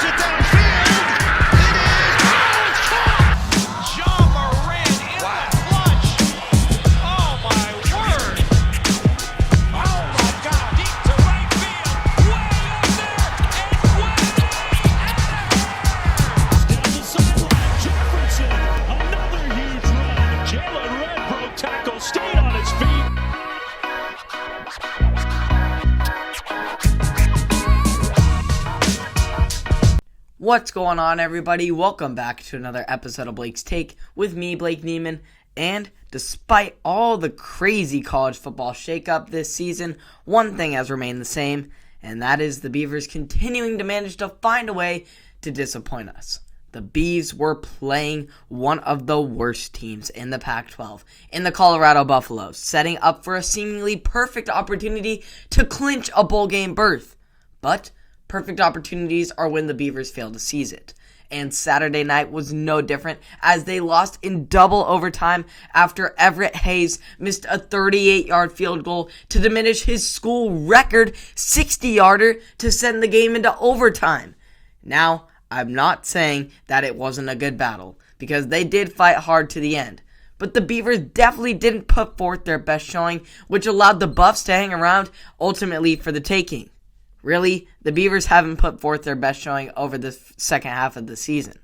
it downfield. It is. Oh, it's caught. John Moran in the clutch. Oh, my word. Oh, my God. Deep to right field. Way up there. And way out of here. Down the sideline, Jefferson. Another huge run. Jalen Red broke tackle, stayed on his feet. What's going on, everybody? Welcome back to another episode of Blake's Take with me, Blake Neiman. And despite all the crazy college football shakeup this season, one thing has remained the same, and that is the Beavers continuing to manage to find a way to disappoint us. The Beavs were playing one of the worst teams in the Pac-12, in the Colorado Buffaloes, setting up for a seemingly perfect opportunity to clinch a bowl game berth. But perfect opportunities are when the Beavers fail to seize it. And Saturday night was no different, as they lost in double overtime after Everett Hayes missed a 38-yard field goal to diminish his school record 60-yarder to send the game into overtime. Now, I'm not saying that it wasn't a good battle, because they did fight hard to the end. But the Beavers definitely didn't put forth their best showing, which allowed the Buffs to hang around, ultimately for the taking. Really, the Beavers haven't put forth their best showing over the second half of the season.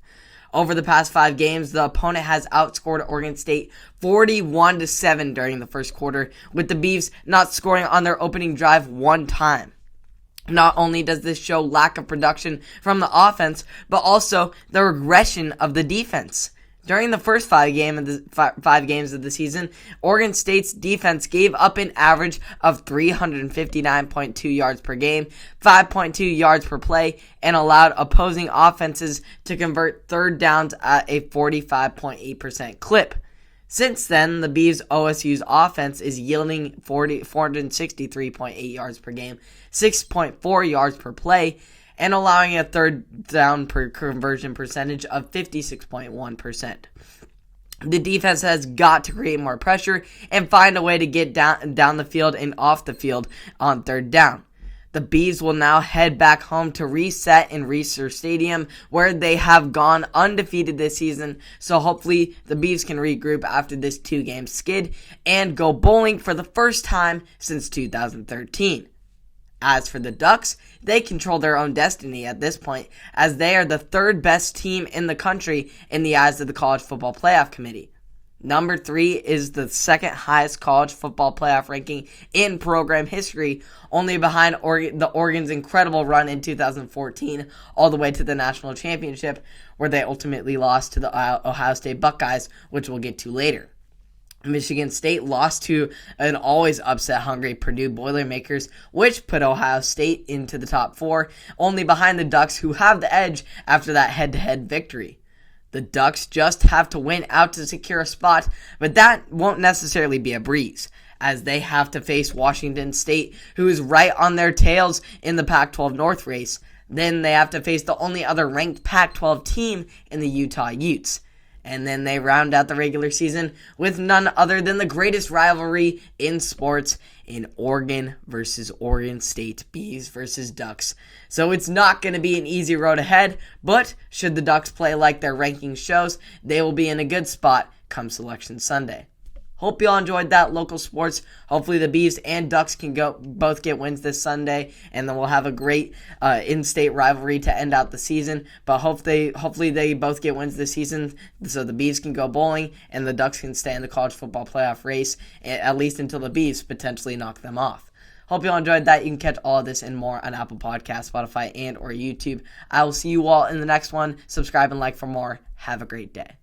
Over the past 5 games, the opponent has outscored Oregon State 41-7 during the first quarter, with the Beavs not scoring on their opening drive one time. Not only does this show lack of production from the offense, but also the regression of the defense. During the first 5 games of the season, Oregon State's defense gave up an average of 359.2 yards per game, 5.2 yards per play, and allowed opposing offenses to convert third downs at a 45.8% clip. Since then, the Beavs OSU's offense is yielding 463.8 yards per game, 6.4 yards per play, and allowing a third down per conversion percentage of 56.1%. The defense has got to create more pressure and find a way to get down the field and off the field on third down. The Beavs will now head back home to reset in Reser Stadium, where they have gone undefeated this season, so hopefully the Beavs can regroup after this 2-game skid and go bowling for the first time since 2013. As for the Ducks, they control their own destiny at this point, as they are the 3rd best team in the country in the eyes of the College Football Playoff Committee. Number 3 is the 2nd highest college football playoff ranking in program history, only behind Oregon's incredible run in 2014 all the way to the national championship, where they ultimately lost to the Ohio State Buckeyes, which we'll get to later. Michigan State lost to an always upset-hungry Purdue Boilermakers, which put Ohio State into the top 4, only behind the Ducks, who have the edge after that head-to-head victory. The Ducks just have to win out to secure a spot, but that won't necessarily be a breeze, as they have to face Washington State, who is right on their tails in the Pac-12 North race. Then they have to face the only other ranked Pac-12 team in the Utah Utes. And then they round out the regular season with none other than the greatest rivalry in sports, in Oregon versus Oregon State, Beavs versus Ducks. So it's not going to be an easy road ahead, but should the Ducks play like their ranking shows, they will be in a good spot come Selection Sunday. Hope you all enjoyed that local sports. Hopefully the Beavs and Ducks can both get wins this Sunday, and then we'll have a great in-state rivalry to end out the season. But hopefully they both get wins this season, so the Beavs can go bowling and the Ducks can stay in the college football playoff race, at least until the Beavs potentially knock them off. Hope you all enjoyed that. You can catch all of this and more on Apple Podcasts, Spotify, and or YouTube. I will see you all in the next one. Subscribe and like for more. Have a great day.